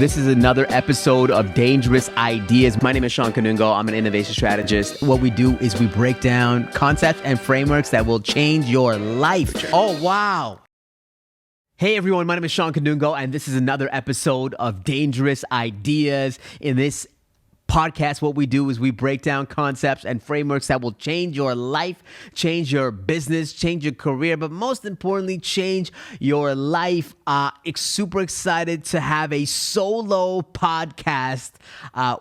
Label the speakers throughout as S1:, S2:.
S1: This is another episode of Dangerous Ideas. My name is Shawn. I'm an innovation strategist. What we do is we break down concepts and frameworks that will change your life. Oh, wow. Hey everyone, my name is Shawn, and this is another episode of Dangerous Ideas. In this podcast, what we do is we break down concepts and frameworks that will change your life, change your business, change your career, but most importantly, change your life. Super excited to have a solo podcast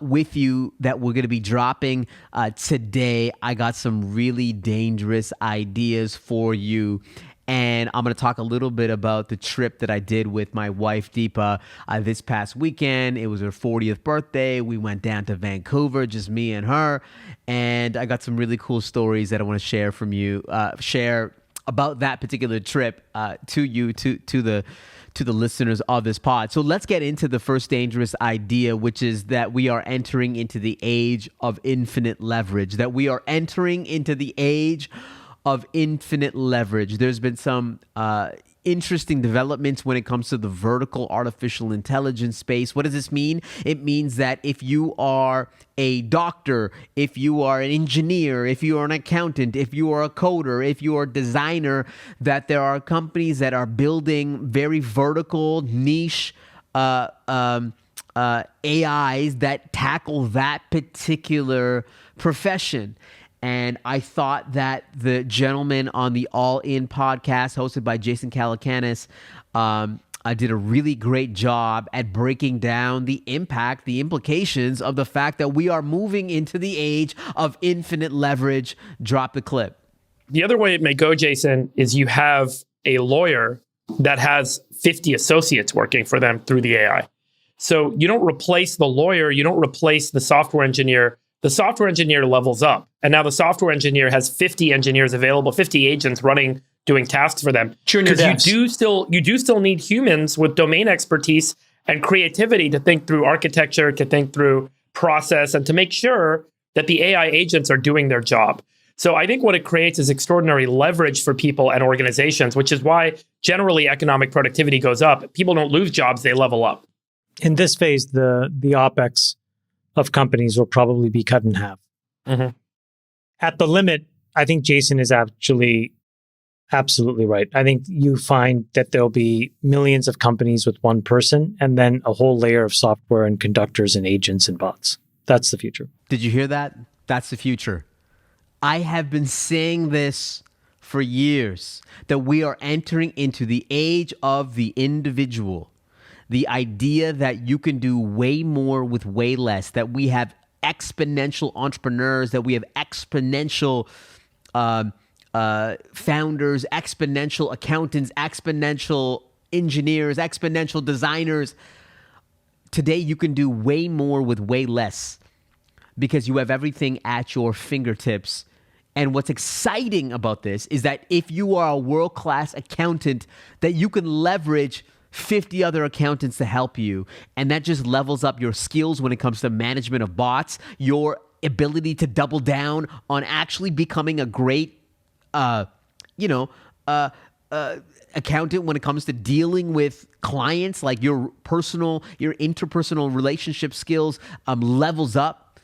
S1: with you that we're going to be dropping today. I got some really dangerous ideas for you. And I'm going to talk a little bit about the trip that I did with my wife, Deepa, this past weekend. It was her 40th birthday. We went down to Vancouver, just me and her. And I got some really cool stories that I want to share about that particular trip to you, to the listeners of this pod. So let's get into the first dangerous idea, which is that we are entering into the age of infinite leverage, There's been some interesting developments when it comes to the vertical artificial intelligence space. What does this mean? It means that if you are a doctor, if you are an engineer, if you are an accountant, if you are a coder, if you are a designer, that there are companies that are building very vertical niche AIs that tackle that particular profession. And I thought that the gentleman on the All In podcast hosted by Jason Calacanis did a really great job at breaking down the impact, the implications of the fact that we are moving into the age of infinite leverage. Drop the clip.
S2: The other way it may go, Jason, is you have a lawyer that has 50 associates working for them through the AI. So you don't replace the lawyer, you don't replace the software engineer. The software engineer levels up. And now the software engineer has 50 engineers available, 50 agents running, doing tasks for them. Because you do still need humans with domain expertise and creativity to think through architecture, to think through process, and to make sure that the AI agents are doing their job. So I think what it creates is extraordinary leverage for people and organizations, which is why generally economic productivity goes up. People don't lose jobs, they level up.
S3: In this phase, the OpEx of companies will probably be cut in half.
S2: Mm-hmm.
S3: At the limit, I think Jason is actually absolutely right. I think you find that there'll be millions of companies with one person and then a whole layer of software and conductors and agents and bots. That's the future.
S1: Did you hear that? That's the future. I have been saying this for years, that we are entering into the age of the individual. The idea that you can do way more with way less, that we have exponential entrepreneurs, that we have exponential founders, exponential accountants, exponential engineers, exponential designers. Today, you can do way more with way less because you have everything at your fingertips. And what's exciting about this is that if you are a world-class accountant, that you can leverage 50 other accountants to help you. And that just levels up your skills when it comes to management of bots, your ability to double down on actually becoming a great, accountant when it comes to dealing with clients, like your interpersonal relationship skills levels up.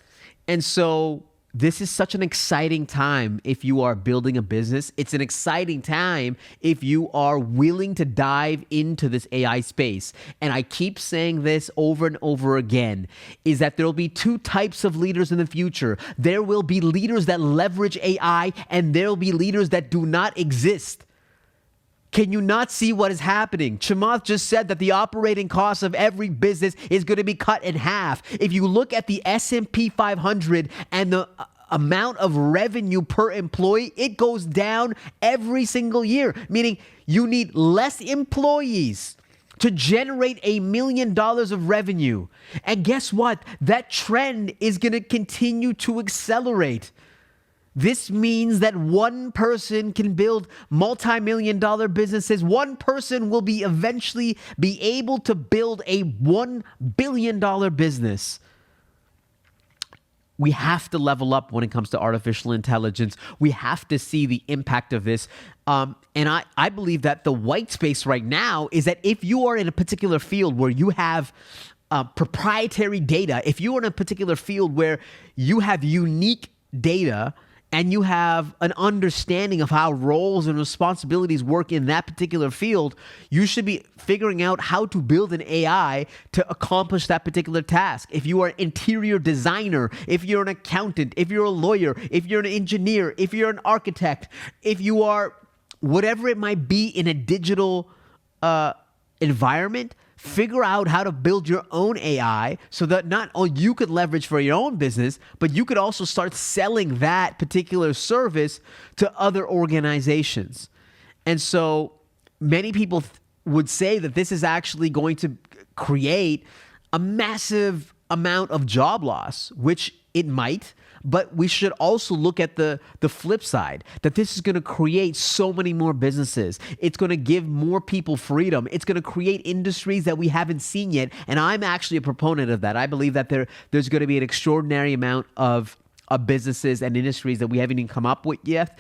S1: And so this is such an exciting time if you are building a business. It's an exciting time if you are willing to dive into this AI space. And I keep saying this over and over again, is that there will be two types of leaders in the future. There will be leaders that leverage AI, and there will be leaders that do not exist. Can you not see what is happening? Chamath just said that the operating cost of every business is going to be cut in half. If you look at the S&P 500 and the amount of revenue per employee, it goes down every single year, meaning you need less employees to generate $1 million of revenue. And guess what? That trend is going to continue to accelerate. This means that one person can build multi-million-dollar businesses. One person will eventually be able to build a $1 billion business. We have to level up when it comes to artificial intelligence. We have to see the impact of this. And I believe that the white space right now is that if you are in a particular field where you have proprietary data, if you're in a particular field where you have unique data and you have an understanding of how roles and responsibilities work in that particular field, you should be figuring out how to build an AI to accomplish that particular task. If you are an interior designer, if you're an accountant, if you're a lawyer, if you're an engineer, if you're an architect, if you are whatever it might be in a digital environment, figure out how to build your own AI so that not only you could leverage for your own business, but you could also start selling that particular service to other organizations. And so many people would say that this is actually going to create a massive amount of job loss, which it might. But we should also look at the flip side, that this is going to create so many more businesses. It's going to give more people freedom. It's going to create industries that we haven't seen yet. And I'm actually a proponent of that. I believe that there's going to be an extraordinary amount of businesses and industries that we haven't even come up with yet,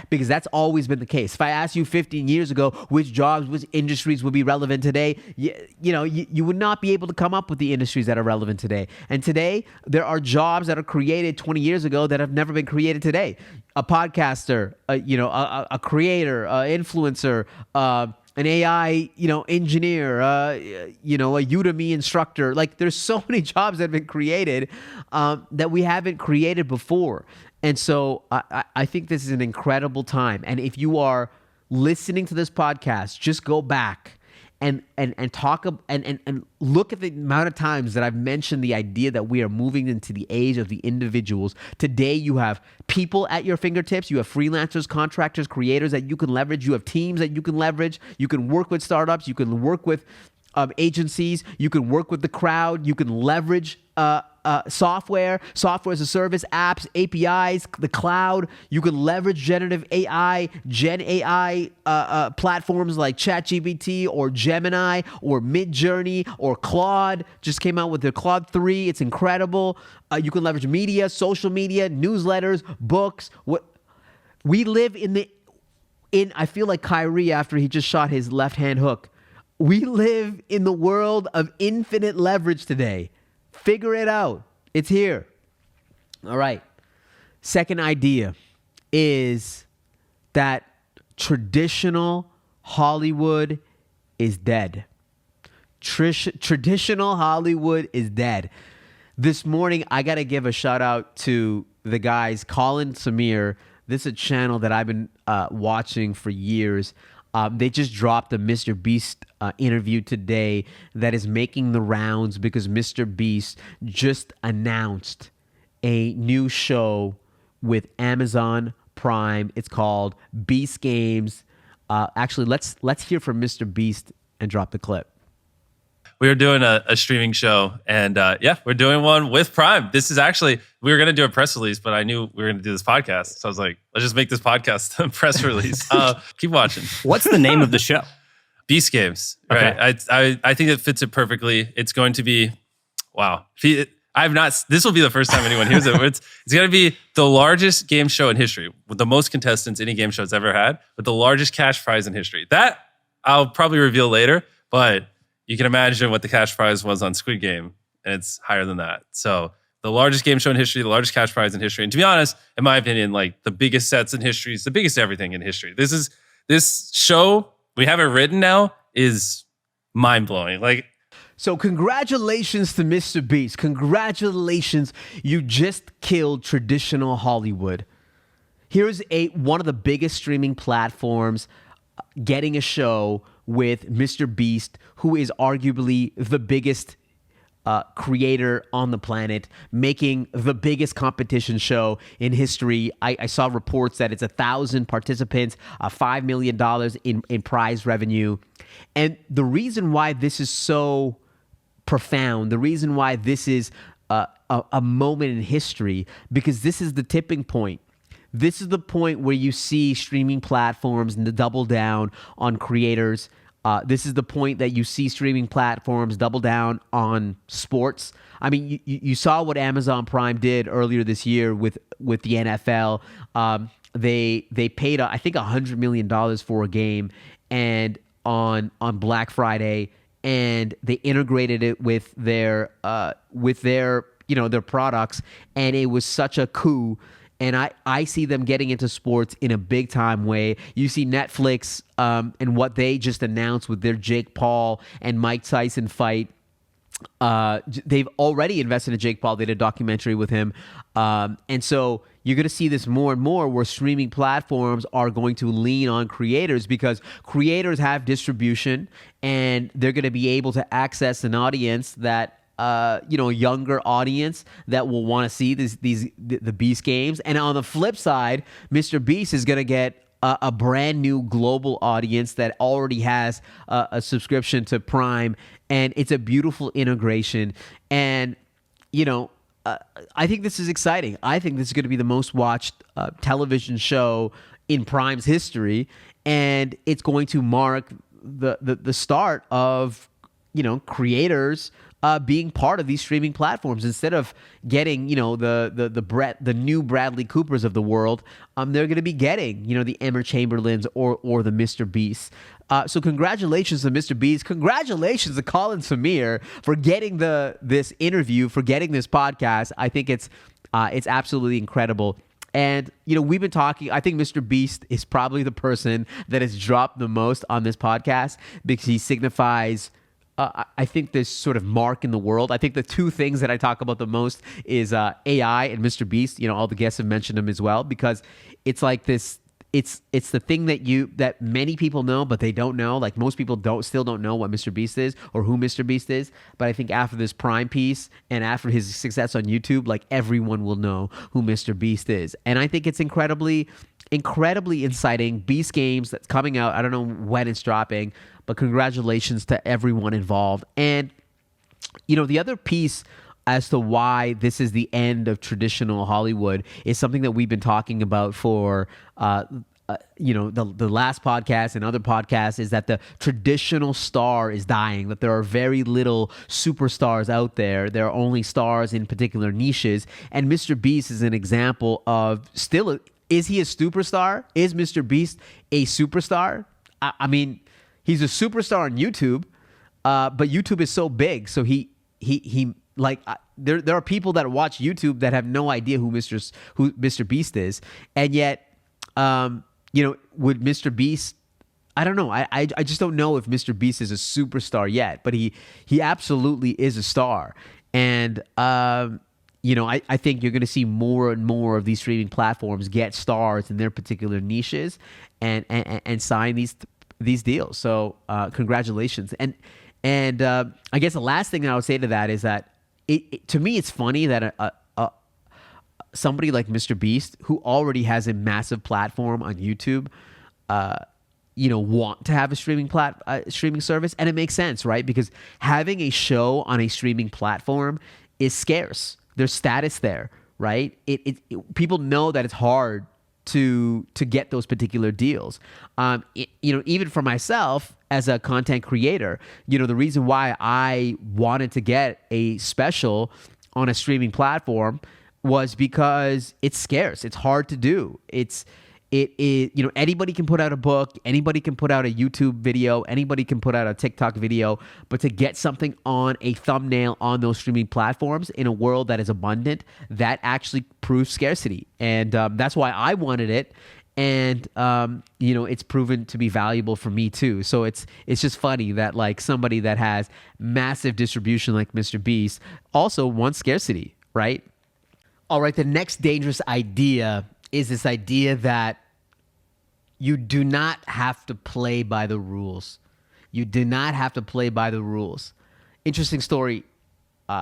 S1: because that's always been the case. If I asked you 15 years ago which jobs, which industries would be relevant today, you would not be able to come up with the industries that are relevant today. And today, there are jobs that are created 20 years ago that have never been created today. A podcaster, a creator, influencer, an AI, engineer, a Udemy instructor. Like, there's so many jobs that have been created that we haven't created before. And so I think this is an incredible time. And if you are listening to this podcast, just go back and talk and look at the amount of times that I've mentioned the idea that we are moving into the age of the individuals. Today, you have people at your fingertips. You have freelancers, contractors, creators that you can leverage. You have teams that you can leverage. You can work with startups. You can work with agencies. You can work with the crowd. You can leverage software as a service, apps, APIs, the cloud. You can leverage generative AI, Gen AI platforms like ChatGPT or Gemini or Midjourney or Claude. Just came out with their Claude 3. It's incredible. You can leverage media, social media, newsletters, books. We live I feel like Kyrie after he just shot his left-hand hook. We live in the world of infinite leverage today. Figure it out. It's here. All right. Second idea is that traditional Hollywood is dead. Traditional Hollywood is dead. This morning, I got to give a shout out to the guys, Colin Samir. This is a channel that I've been watching for years. They just dropped a Mr. Beast interview today that is making the rounds because Mr. Beast just announced a new show with Amazon Prime. It's called Beast Games. Actually, let's hear from Mr. Beast and drop the clip.
S4: We were doing a streaming show, and we're doing one with Prime. This is actually, we were going to do a press release, but I knew we were going to do this podcast. So I was like, let's just make this podcast a press release. Keep watching.
S5: What's the name of the show?
S4: Beast Games, right? Okay. I think it fits it perfectly. It's going to be, wow. This will be the first time anyone hears it. It's going to be the largest game show in history with the most contestants any game show's ever had, with the largest cash prize in history. That I'll probably reveal later, but you can imagine what the cash prize was on Squid Game, and it's higher than that. So the largest game show in history, the largest cash prize in history. And to be honest, in my opinion, like the biggest sets in history, it's the biggest everything in history. This show, we have it written now, is mind-blowing. Like,
S1: so congratulations to Mr. Beast. Congratulations. You just killed traditional Hollywood. Here's one of the biggest streaming platforms getting a show with Mr. Beast, who is arguably the biggest creator on the planet, making the biggest competition show in history. I saw reports that it's 1,000 participants, $5 million in prize revenue. And the reason why this is so profound, the reason why this is a moment in history, because this is the tipping point. This is the point where you see streaming platforms and the double down on creators. This is the point that you see streaming platforms double down on sports. I mean, you saw what Amazon Prime did earlier this year with the NFL. They paid, I think, $100 million for a game, and on Black Friday, and they integrated it with their their products, and it was such a coup. And I see them getting into sports in a big time way. You see Netflix and what they just announced with their Jake Paul and Mike Tyson fight. They've already invested in Jake Paul. They did a documentary with him. And so you're going to see this more and more where streaming platforms are going to lean on creators because creators have distribution and they're going to be able to access an audience that a younger audience that will want to see the Beast games. And on the flip side, Mr. Beast is going to get a brand new global audience that already has a subscription to Prime, and it's a beautiful integration. And I think this is exciting. I think this is going to be the most watched television show in Prime's history, and it's going to mark the start of creators being part of these streaming platforms. Instead of getting the new Bradley Coopers of the world, they're going to be getting the Emma Chamberlains or the Mr. Beast. So congratulations to Mr. Beast. Congratulations to Colin Samir for getting this interview, for getting this podcast. I think it's absolutely incredible. And, we've been talking, I think Mr. Beast is probably the person that has dropped the most on this podcast because he signifies I think this sort of mark in the world. I think the two things that I talk about the most is AI and Mr. Beast. All the guests have mentioned him as well because it's like this. It's the thing that many people know, but they don't know. Like most people still don't know what Mr. Beast is or who Mr. Beast is. But I think after this Prime piece and after his success on YouTube, like everyone will know who Mr. Beast is. And I think it's incredibly inciting. Beast Games that's coming out. I don't know when it's dropping, but congratulations to everyone involved. And the other piece as to why this is the end of traditional Hollywood is something that we've been talking about for the last podcast and other podcasts, is that the traditional star is dying, that there are very little superstars out there. There are only stars in particular niches. And Mr. Beast is an example of is he a superstar? Is Mr. Beast a superstar? I mean, he's a superstar on YouTube, but YouTube is so big. So he there are people that watch YouTube that have no idea who Mr. Beast is. And yet, would Mr. Beast, I don't know. I just don't know if Mr. Beast is a superstar yet, but he absolutely is a star. And, I think you're going to see more and more of these streaming platforms get stars in their particular niches and sign these deals. So congratulations. And I guess the last thing that I would say to that is that to me, it's funny that somebody like Mr. Beast, who already has a massive platform on YouTube, want to have a streaming service. And it makes sense, right? Because having a show on a streaming platform is scarce. There's status there, right? People know that it's hard to get those particular deals. Even for myself as a content creator, the reason why I wanted to get a special on a streaming platform was because it's scarce. It's hard to do. Anybody can put out a book, anybody can put out a YouTube video, anybody can put out a TikTok video, but to get something on a thumbnail on those streaming platforms in a world that is abundant, that actually proves scarcity. And that's why I wanted it. And, it's proven to be valuable for me too. So it's just funny that like somebody that has massive distribution like Mr. Beast also wants scarcity, right? All right. The next dangerous idea is this idea that you do not have to play by the rules. You do not have to play by the rules. Interesting story.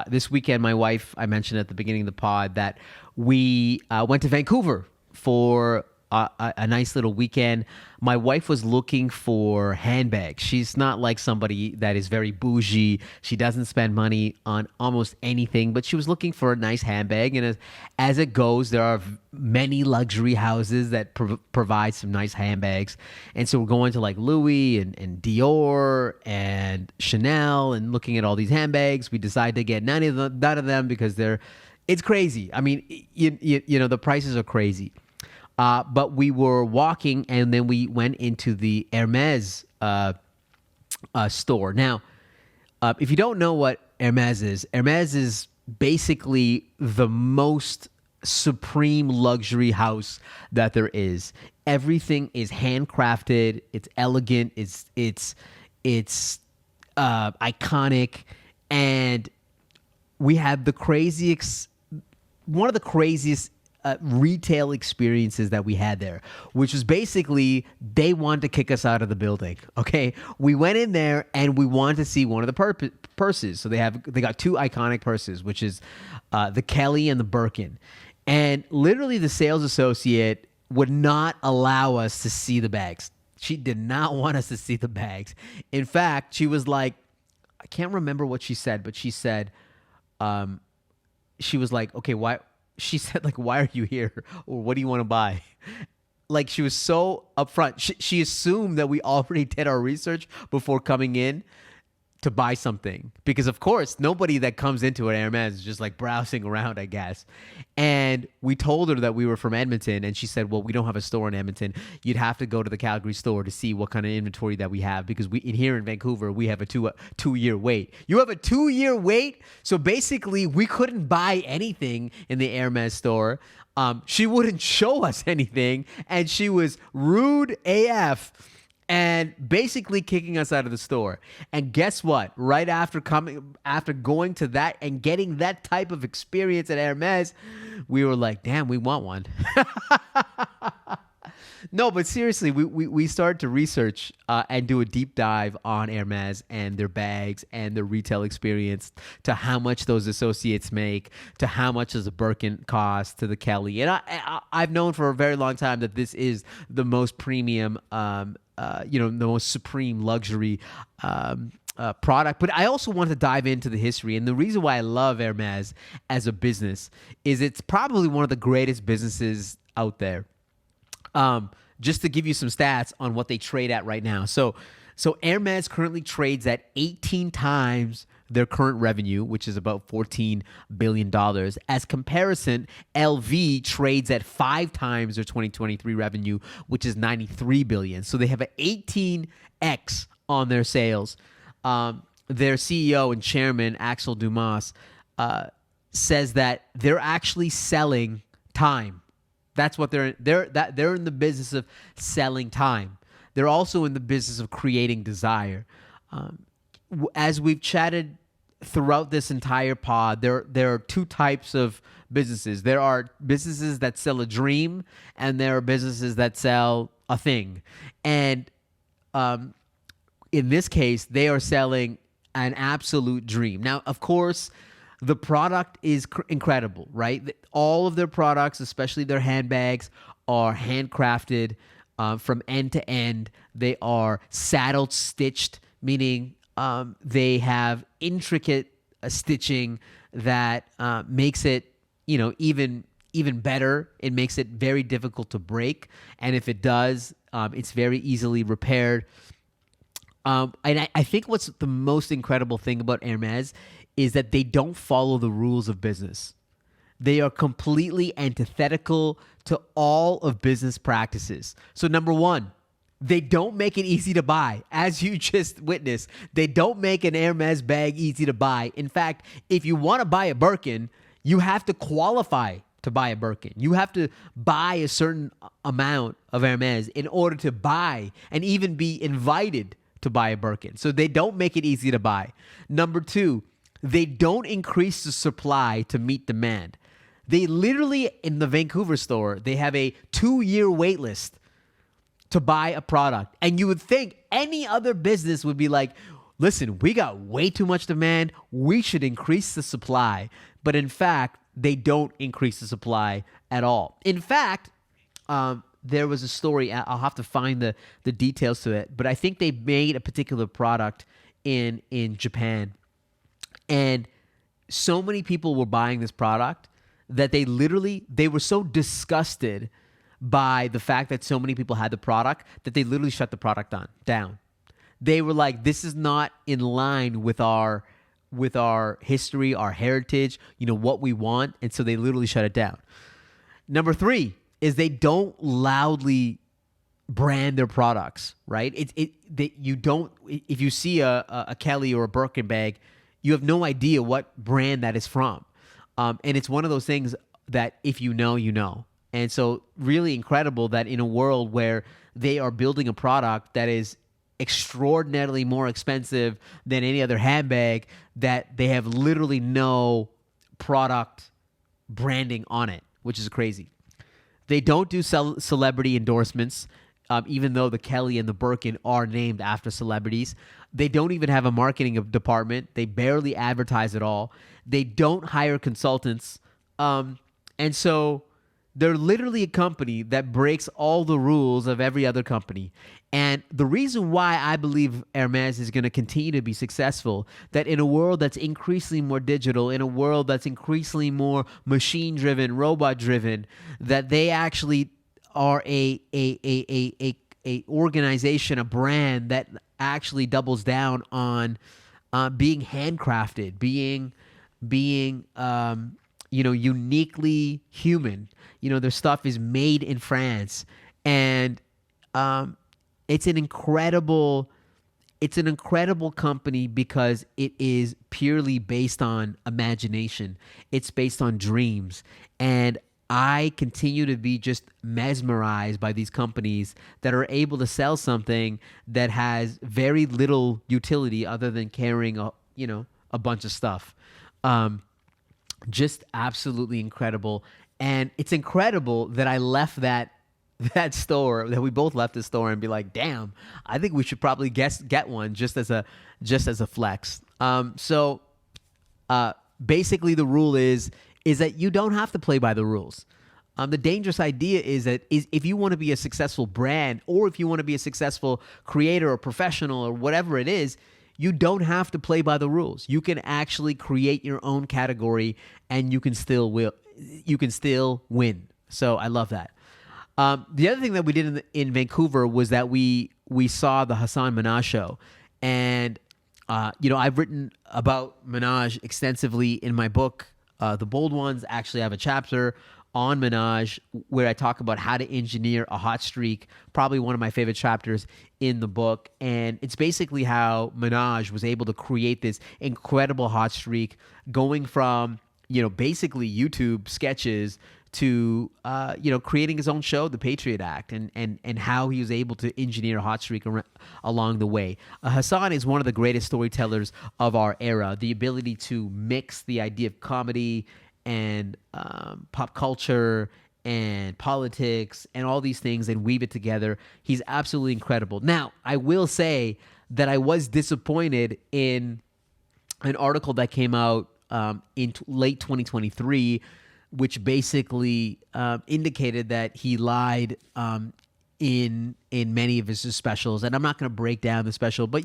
S1: This weekend, my wife, I mentioned at the beginning of the pod that we went to Vancouver for a nice little weekend. My wife was looking for handbags. She's not like somebody that is very bougie. She doesn't spend money on almost anything, but she was looking for a nice handbag. And as it goes, there are many luxury houses that provide some nice handbags. And so we're going to like Louis and Dior and Chanel and looking at all these handbags. We decided to get none of them because it's crazy. I mean, the prices are crazy. But we were walking, and then we went into the Hermes store. Now, If you don't know what Hermes is basically the most supreme luxury house that there is. Everything is handcrafted. It's elegant. It's iconic, and we have one of the craziest retail experiences that we had there, which was basically they wanted to kick us out of the building. Okay, we went in there and we wanted to see one of the purses. So they got two iconic purses, which is the Kelly and the Birkin, and literally the sales associate would not allow us to see the bags. She did not want us to see the bags. In fact, she was like, I can't remember what she said, but she said, she was like, okay, why? She said, like, why are you here? Or what do you want to buy? Like, she was so upfront. She assumed that we already did our research before coming in to buy something. Because, of course, nobody that comes into an Hermes is just like browsing around, I guess. And we told her that we were from Edmonton. And she said, well, we don't have a store in Edmonton. You'd have to go to the Calgary store to see what kind of inventory that we have. Because here in Vancouver, we have a two-year wait. You have a 2-year wait? So basically, we couldn't buy anything in the Hermes store. She wouldn't show us anything. And she was rude AF. And basically kicking us out of the store. And guess what? Right after going to that and getting that type of experience at Hermes, we were like, damn, we want one. No, but seriously, we started to research and do a deep dive on Hermes and their bags and their retail experience, to how much those associates make, to how much does a Birkin cost, to the Kelly. And I've known for a very long time that this is the most premium, the most supreme luxury product. But I also want to dive into the history. And the reason why I love Hermes as a business is it's probably one of the greatest businesses out there. Just to give you some stats on what they trade at right now. So Hermes currently trades at 18 times their current revenue, which is about $14 billion. As comparison, LV trades at 5 times their 2023 revenue, which is $93 billion. So they have an 18x on their sales. Their CEO and chairman, Axel Dumas, says that they're actually selling time. That's what they're in the business of selling time. They're also in the business of creating desire. As we've chatted throughout this entire pod, there are two types of businesses. There are businesses that sell a dream, and there are businesses that sell a thing. And in this case, they are selling an absolute dream. Now, of course, the product is incredible, right? All of their products, especially their handbags, are handcrafted from end to end. They are saddle stitched, meaning they have intricate stitching that makes it, even better. It makes it very difficult to break, and if it does, it's very easily repaired. And I think what's the most incredible thing about Hermes is that they don't follow the rules of business. They are completely antithetical to all of business practices. So number one, they don't make it easy to buy. As you just witnessed, they don't make an Hermes bag easy to buy. In fact, if you want to buy a Birkin, you have to qualify to buy a Birkin. You have to buy a certain amount of Hermes in order to buy and even be invited to buy a Birkin. So they don't make it easy to buy. Number two, they don't increase the supply to meet demand. They literally, in the Vancouver store, they have a 2-year wait list to buy a product. And you would think any other business would be like, listen, we got way too much demand. We should increase the supply. But in fact, they don't increase the supply at all. In fact, there was a story, I'll have to find the details to it, but I think they made a particular product in Japan. And so many people were buying this product that they were so disgusted by the fact that so many people had the product that they literally shut the product down. They were like, this is not in line with our history, our heritage, what we want. And so they literally shut it down. Number three is they don't loudly brand their products, right? You don't, if you see a Kelly or a Birkin bag, you have no idea what brand that is from. And it's one of those things that if you know, you know. And so really incredible that in a world where they are building a product that is extraordinarily more expensive than any other handbag, that they have literally no product branding on it, which is crazy. They don't do celebrity endorsements, even though the Kelly and the Birkin are named after celebrities. They don't even have a marketing department. They barely advertise at all. They don't hire consultants. And so they're literally a company that breaks all the rules of every other company. And the reason why I believe Hermes is going to continue to be successful, that in a world that's increasingly more digital, in a world that's increasingly more machine-driven, robot-driven, that they actually are a organization, a brand that actually doubles down on being handcrafted, being uniquely human. Their stuff is made in France, and it's an incredible company because it is purely based on imagination. It's based on dreams, and I continue to be just mesmerized by these companies that are able to sell something that has very little utility other than carrying a bunch of stuff. Just absolutely incredible. And it's incredible that I left that store, that we both left the store and be like, damn, I think we should probably get one just as a flex. So basically the rule is that you don't have to play by the rules. The dangerous idea is that if you want to be a successful brand, or if you want to be a successful creator or professional or whatever it is, you don't have to play by the rules. You can actually create your own category, and you can still win. So I love that. The other thing that we did in Vancouver was that we saw the Hasan Minhaj show, and I've written about Minhaj extensively in my book, The Bold Ones. Actually, I have a chapter on Minhaj where I talk about how to engineer a hot streak, probably one of my favorite chapters in the book. And it's basically how Minhaj was able to create this incredible hot streak, going from, basically YouTube sketches to, creating his own show, The Patriot Act, and how he was able to engineer a hot streak along the way. Hasan is one of the greatest storytellers of our era. The ability to mix the idea of comedy and pop culture and politics and all these things and weave it together. He's absolutely incredible. Now, I will say that I was disappointed in an article that came out in late 2023, which basically indicated that he lied in many of his specials. And I'm not going to break down the special, but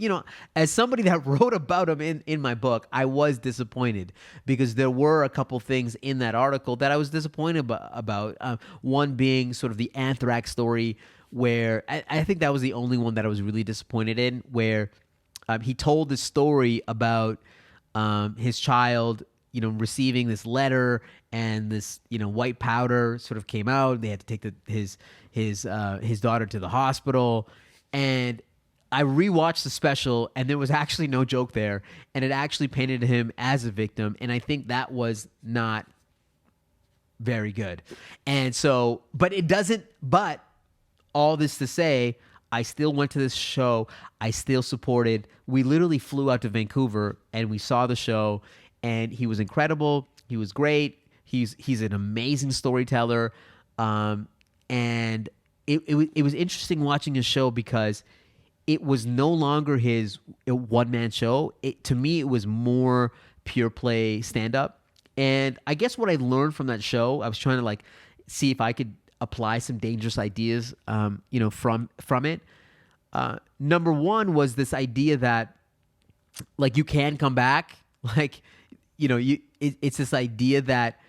S1: as somebody that wrote about him in my book, I was disappointed because there were a couple things in that article that I was disappointed about. One being sort of the anthrax story, where I think that was the only one that I was really disappointed in, where he told the story about his child receiving this letter, and this white powder sort of came out. They had to take his daughter to the hospital, and I rewatched the special, and there was actually no joke there, and it actually painted him as a victim, and I think that was not very good. And so, but all this to say, I still went to this show. I still supported. We literally flew out to Vancouver and we saw the show, and he was incredible. He was great. He's an amazing storyteller. And it was interesting watching his show because it was no longer his one-man show. To me, it was more pure play stand-up. And I guess what I learned from that show, I was trying to see if I could apply some dangerous ideas, from it. Number one was this idea that, you can come back. It's this idea that,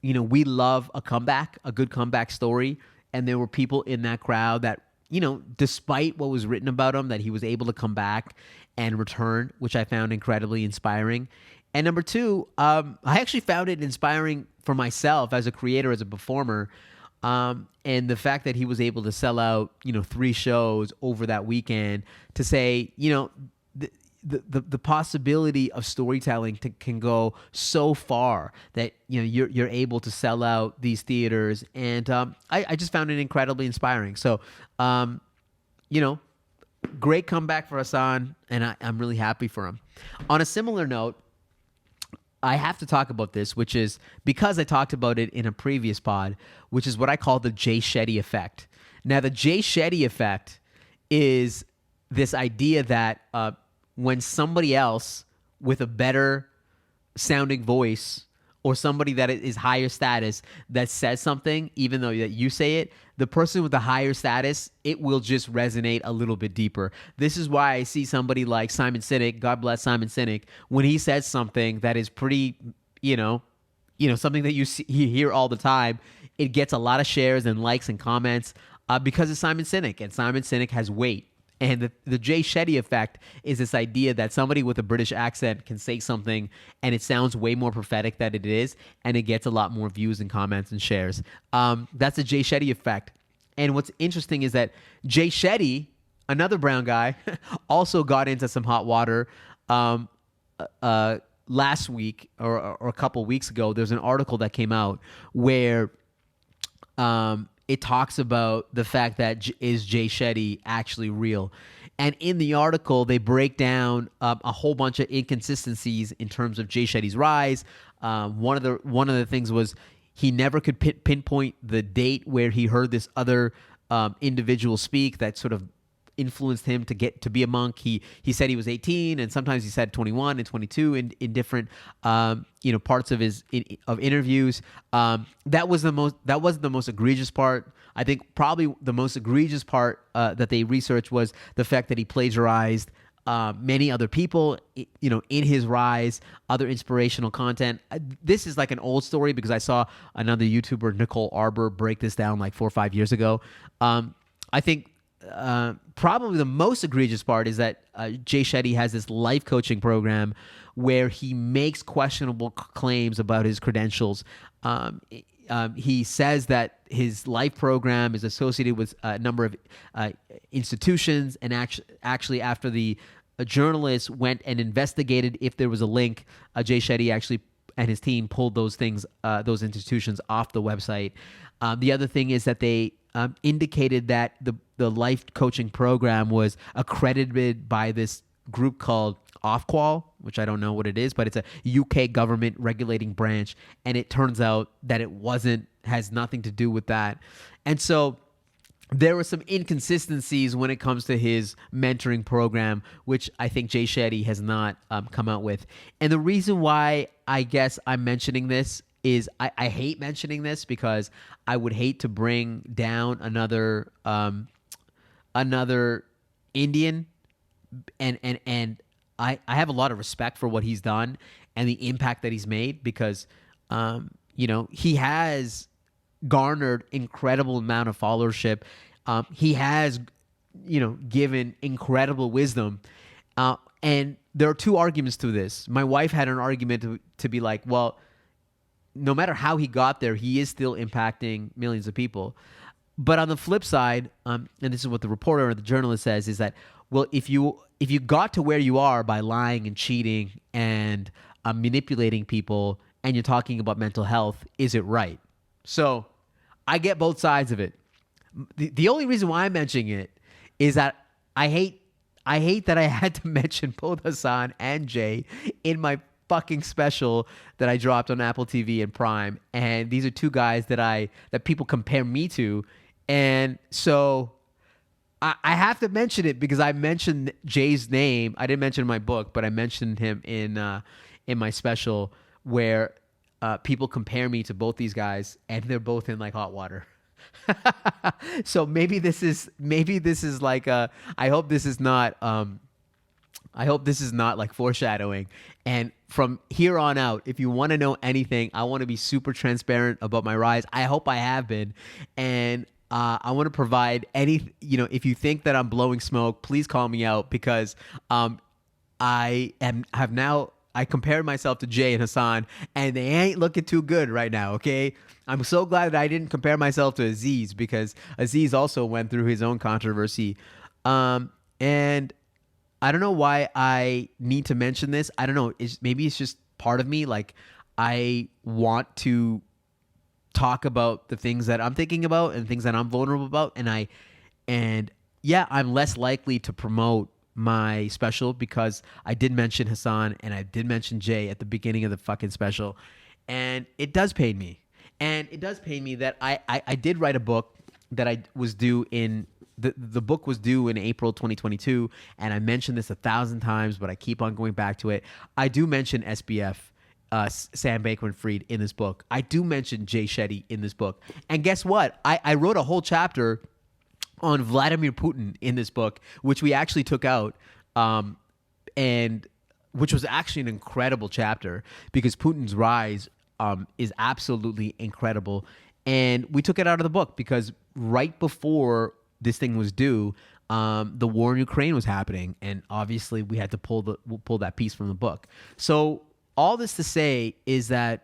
S1: we love a comeback, a good comeback story. And there were people in that crowd that, despite what was written about him, that he was able to come back and return, which I found incredibly inspiring. And number two, I actually found it inspiring for myself as a creator, as a performer. And the fact that he was able to sell out, 3 shows over that weekend to say, the possibility of storytelling can go so far that you're able to sell out these theaters, and I just found it incredibly inspiring. So, great comeback for Hasan, and I'm really happy for him. On a similar note, I have to talk about this, which is because I talked about it in a previous pod, which is what I call the Jay Shetty Effect. Now, the Jay Shetty Effect is this idea that when somebody else with a better sounding voice or somebody that is higher status that says something, even though that you say it, the person with the higher status, it will just resonate a little bit deeper. This is why I see somebody like Simon Sinek, God bless Simon Sinek, when he says something that is pretty, something that you hear all the time, it gets a lot of shares and likes and comments because of Simon Sinek, and Simon Sinek has weight. And the Jay Shetty Effect is this idea that somebody with a British accent can say something and it sounds way more prophetic than it is, and it gets a lot more views and comments and shares. That's the Jay Shetty Effect. And what's interesting is that Jay Shetty, another brown guy, also got into some hot water last week or a couple weeks ago. There's an article that came out where it talks about the fact that is Jay Shetty actually real? And in the article, they break down a whole bunch of inconsistencies in terms of Jay Shetty's rise. One of the things was he never could pinpoint the date where he heard this other individual speak that sort of influenced him to get to be a monk. He said he was 18, and sometimes he said 21 and 22 in different parts of his interviews. That wasn't the most egregious part. I think probably the most egregious part that they researched was the fact that he plagiarized many other people, in his rise, other inspirational content. This is like an old story because I saw another YouTuber, Nicole Arbor, break this down like 4 or 5 years ago. I think probably the most egregious part is that Jay Shetty has this life coaching program where he makes questionable claims about his credentials. He says that his life program is associated with a number of institutions, and actually after the journalists went and investigated if there was a link, Jay Shetty actually and his team pulled those institutions off the website. The other thing is that they indicated that the life coaching program was accredited by this group called Ofqual, which I don't know what it is, but it's a UK government regulating branch, and it turns out that it has nothing to do with that. And so there were some inconsistencies when it comes to his mentoring program, which I think Jay Shetty has not come out with. And the reason why I guess I'm mentioning this is I hate mentioning this because I would hate to bring down another Indian, and I have a lot of respect for what he's done and the impact that he's made because he has garnered incredible amount of followership. He has given incredible wisdom, and there are 2 arguments to this. My wife had an argument to be like, well, no matter how he got there, he is still impacting millions of people. But on the flip side, and this is what the reporter or the journalist says, is that, well, if you got to where you are by lying and cheating and manipulating people, and you're talking about mental health, is it right? So I get both sides of it. The only reason why I'm mentioning it is that I hate that I had to mention both Hasan and Jay in my fucking special that I dropped on Apple TV and Prime, and these are 2 guys that people compare me to, and so I have to mention it because I mentioned Jay's name. I didn't mention in my book, but I mentioned him in my special where people compare me to both these guys, and they're both in like hot water. So maybe this is like I hope this is not like foreshadowing. And from here on out, if you want to know anything, I want to be super transparent about my rise. I hope I have been. And I want to provide if you think that I'm blowing smoke, please call me out because I have now I compared myself to Jay and Hasan, and they ain't looking too good right now, okay? I'm so glad that I didn't compare myself to Aziz, because Aziz also went through his own controversy. And I don't know why I need to mention this. I don't know. Maybe it's just part of me. Like, I want to talk about the things that I'm thinking about and things that I'm vulnerable about. And yeah, I'm less likely to promote my special because I did mention Hasan and I did mention Jay at the beginning of the fucking special. And it does pain me. And it does pain me that I did write a book that I was due in. The book was due in April 2022, and I mentioned this 1,000 times, but I keep on going back to it. I do mention SBF, Sam Bankman-Fried, in this book. I do mention Jay Shetty in this book. And guess what? I wrote a whole chapter on Vladimir Putin in this book, which we actually took out, and which was actually an incredible chapter because Putin's rise is absolutely incredible. And we took it out of the book because right before this thing was due, the war in Ukraine was happening, and obviously we had to pull that piece from the book. So all this to say is that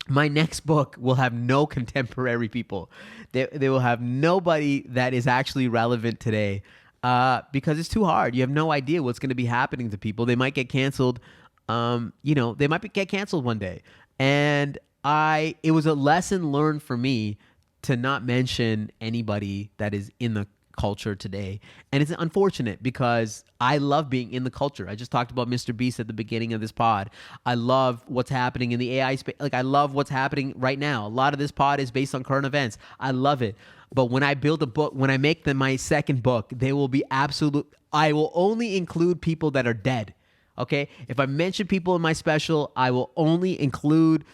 S1: my next book will have no contemporary people. They will have nobody that is actually relevant today because it's too hard. You have no idea what's going to be happening to people. They might get canceled. They might get canceled one day. And it was a lesson learned for me to not mention anybody that is in the culture today. And it's unfortunate because I love being in the culture. I just talked about Mr. Beast at the beginning of this pod. I love what's happening in the AI space. Like, I love what's happening right now. A lot of this pod is based on current events. I love it. But when I build a book, when I make my second book, they will be I will only include people that are dead. Okay? If I mention people in my special, I will only include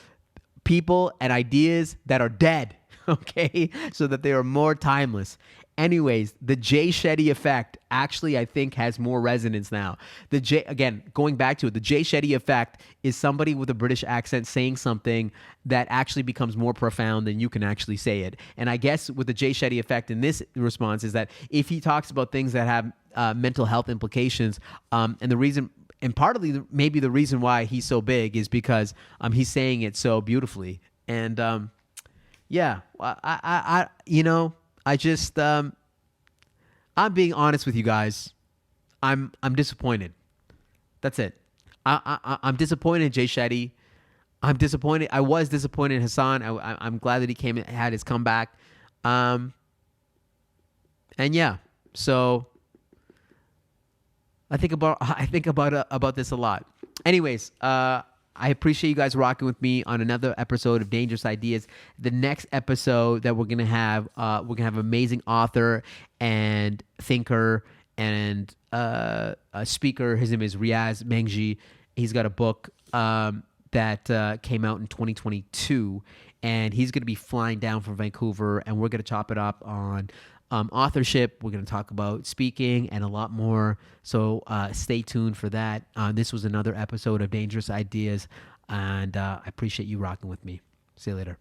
S1: people and ideas that are dead. Okay, so that they are more timeless. Anyways, the Jay Shetty Effect actually, I think, has more resonance now. Going back to it, the Jay Shetty Effect is somebody with a British accent saying something that actually becomes more profound than you can actually say it. And I guess with the Jay Shetty Effect in this response is that if he talks about things that have mental health implications, and the reason, and partly maybe the reason why he's so big is because he's saying it so beautifully. And yeah, I'm being honest with you guys. I'm disappointed. That's it. I'm disappointed in Jay Shetty. I'm disappointed. I was disappointed in Hasan. I'm glad that he came and had his comeback. And yeah, so I think about this a lot. Anyways, I appreciate you guys rocking with me on another episode of Dangerous Ideas. The next episode that we're gonna have amazing author and thinker and a speaker. His name is Riaz Mengji. He's got a book that came out in 2022, and he's gonna be flying down from Vancouver, and we're gonna chop it up on authorship. We're going to talk about speaking and a lot more. So stay tuned for that. This was another episode of Dangerous Ideas, and I appreciate you rocking with me. See you later.